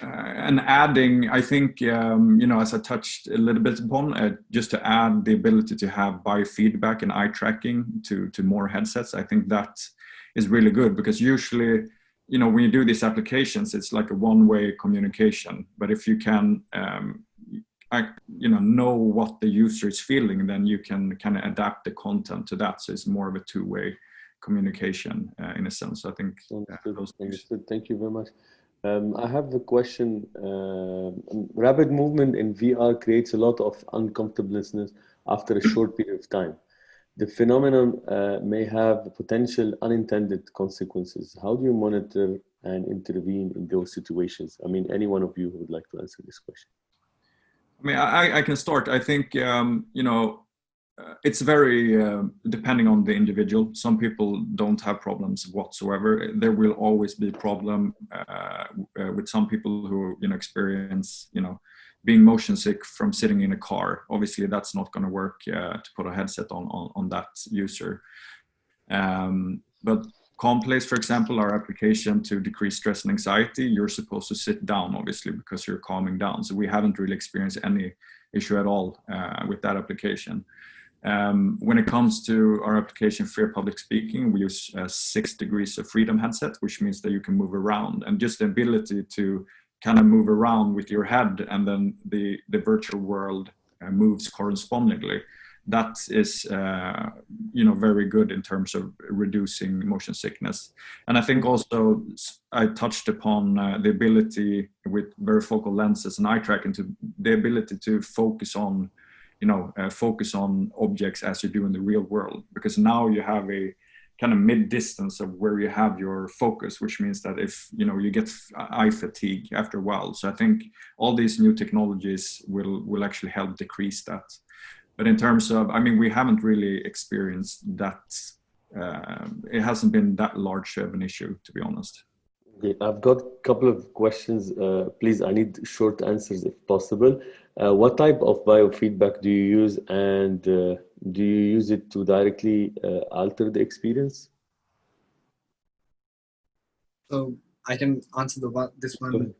adding, I think, as I touched a little bit upon, just to add the ability to have biofeedback and eye tracking to more headsets, I think that is really good, because usually, when you do these applications, it's like a one-way communication. But if you can, know what the user is feeling, then you can kind of adapt the content to that. So it's more of a two-way communication in a sense. I think understood. Thank you very much. I have a question. Rapid movement in VR creates a lot of uncomfortableness after a short period of time. The phenomenon may have potential unintended consequences. How do you monitor and intervene in those situations? I mean, any one of you who would like to answer this question. I mean, I can start. I think, it's very depending on the individual. Some people don't have problems whatsoever. There will always be a problem with some people who, experience, being motion sick from sitting in a car. Obviously, that's not going to work to put a headset on that user. But Complex, for example, our application to decrease stress and anxiety, you're supposed to sit down, obviously, because you're calming down. So we haven't really experienced any issue at all with that application. When it comes to our application for public speaking, we use 6 degrees of freedom headset, which means that you can move around, and just the ability to kind of move around with your head, and then the virtual world moves correspondingly. That is, very good in terms of reducing motion sickness. And I think also I touched upon the ability with varifocal lenses and eye tracking, to the ability to focus on, focus on objects as you do in the real world, because now you have a kind of mid-distance of where you have your focus, which means that if, you get eye fatigue after a while. So I think all these new technologies will actually help decrease that. But in terms of, we haven't really experienced that. It hasn't been that large of an issue, to be honest. Okay, I've got a couple of questions. Please, I need short answers if possible. What type of biofeedback do you use, and do you use it to directly alter the experience? So I can answer this one.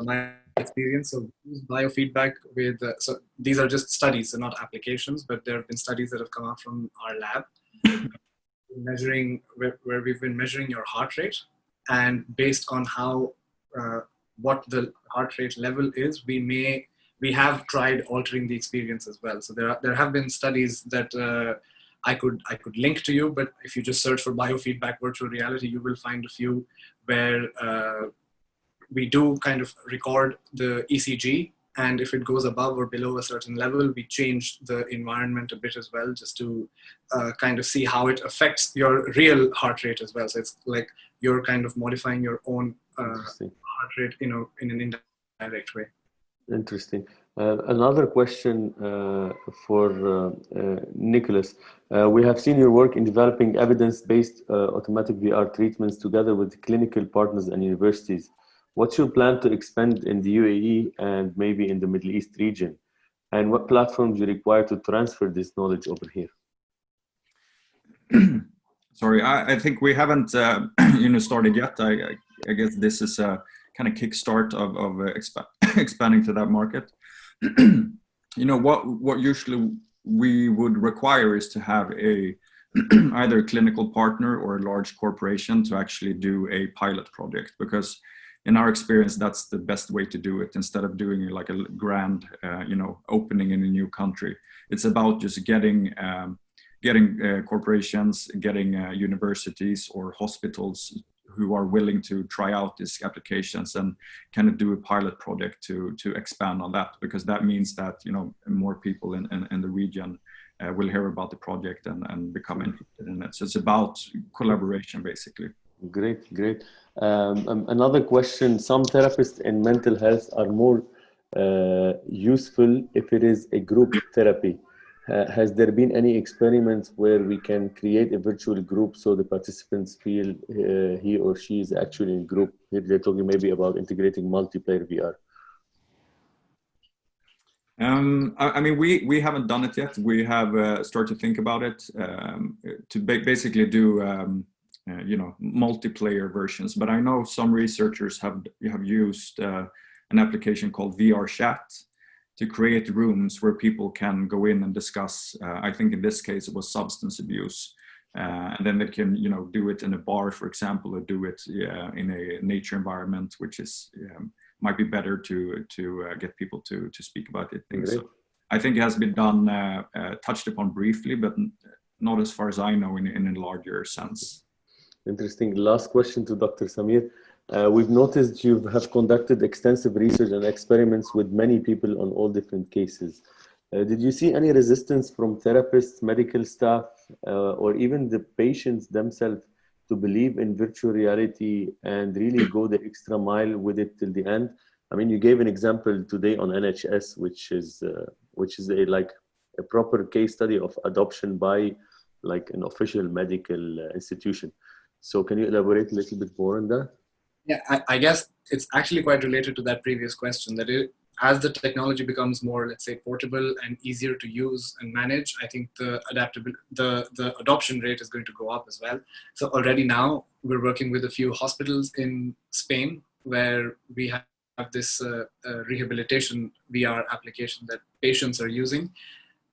My experience of biofeedback with, so these are just studies, so not applications, but there have been studies that have come out from our lab measuring where we've been measuring your heart rate, and based on how what the heart rate level is, we have tried altering the experience as well. So there have been studies that I could link to you, but if you just search for biofeedback virtual reality, you will find a few where we do kind of record the ECG And if it goes above or below a certain level, we change the environment a bit as well, just to kind of see how it affects your real heart rate as well. So it's like you're kind of modifying your own heart rate, in an indirect way. Interesting. Another question for Nicholas. We have seen your work in developing evidence-based automatic VR treatments together with clinical partners and universities. What's your plan to expand in the UAE and maybe in the Middle East region? And what platforms you require to transfer this knowledge over here? Sorry, I think we haven't started yet. I guess this is a kind of kickstart of expanding to that market. What usually we would require is to have either a clinical partner or a large corporation to actually do a pilot project, because in our experience, that's the best way to do it, instead of doing like a grand, opening in a new country. It's about just getting corporations, getting universities or hospitals who are willing to try out these applications and kind of do a pilot project to expand on that, because that means that more people in the region will hear about the project and become interested in it. So it's about collaboration, basically. Great. Another question: some therapists in mental health are more useful if it is a group therapy. Has there been any experiments where we can create a virtual group so the participants feel he or she is actually in a group? Here they're talking maybe about integrating multiplayer VR. We haven't done it yet. We have started to think about it to basically do multiplayer versions. But I know some researchers have used an application called VR Chat to create rooms where people can go in and discuss, I think in this case it was substance abuse. And then they can, do it in a bar, for example, or do it in a nature environment, which is might be better to get people to speak about it. So I think it has been done, touched upon briefly, but not as far as I know in a larger sense. Interesting. Last question to Dr. Samir. We've noticed you have conducted extensive research and experiments with many people on all different cases. Did you see any resistance from therapists, medical staff, or even the patients themselves to believe in virtual reality and really go the extra mile with it till the end? I mean, you gave an example today on NHS, which is a proper case study of adoption by like an official medical institution. So can you elaborate a little bit more on that? Yeah, I guess it's actually quite related to that previous question, that as the technology becomes more, let's say, portable and easier to use and manage, I think the adoption rate is going to go up as well. So already now we're working with a few hospitals in Spain where we have this rehabilitation VR application that patients are using.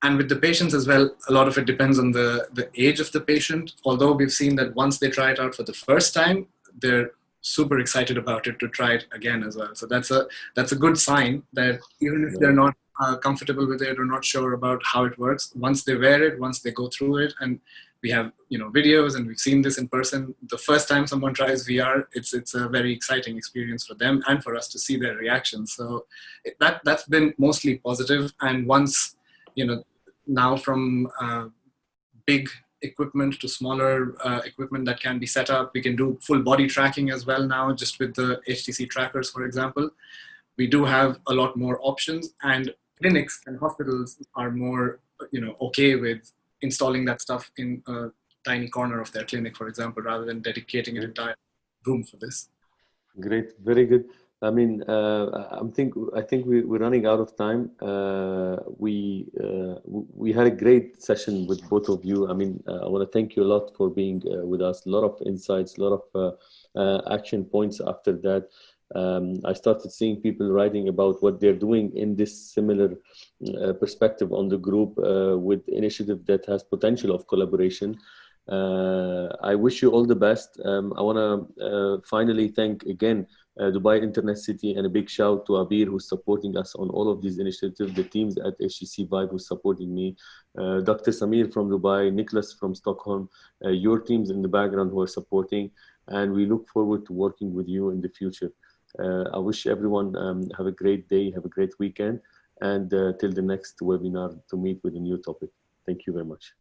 And with the patients as well, a lot of it depends on the age of the patient. Although we've seen that once they try it out for the first time, they're super excited about it to try it again as well. So that's a good sign that even if they're not comfortable with it or not sure about how it works, once they wear it, once they go through it, and we have videos and we've seen this in person, the first time someone tries VR, it's a very exciting experience for them and for us to see their reactions. So that's been mostly positive. And once now from big equipment to smaller equipment that can be set up, we can do full body tracking as well now, just with the HTC trackers, for example. We do have a lot more options, and clinics and hospitals are more okay with installing that stuff in a tiny corner of their clinic, for example, rather than dedicating an entire room for this. Great, very good. I mean, I think we're running out of time. We had a great session with both of you. I mean, I want to thank you a lot for being with us. A lot of insights, a lot of action points after that. I started seeing people writing about what they're doing in this similar perspective on the group with initiative that has potential of collaboration. I wish you all the best. I want to finally thank again Dubai Internet City, and a big shout to Abir, who's supporting us on all of these initiatives, the teams at HTC VIVE who's supporting me, Dr. Samir from Dubai, Nicholas from Stockholm, your teams in the background who are supporting, and we look forward to working with you in the future. I wish everyone have a great day, have a great weekend, and till the next webinar to meet with a new topic. Thank you very much.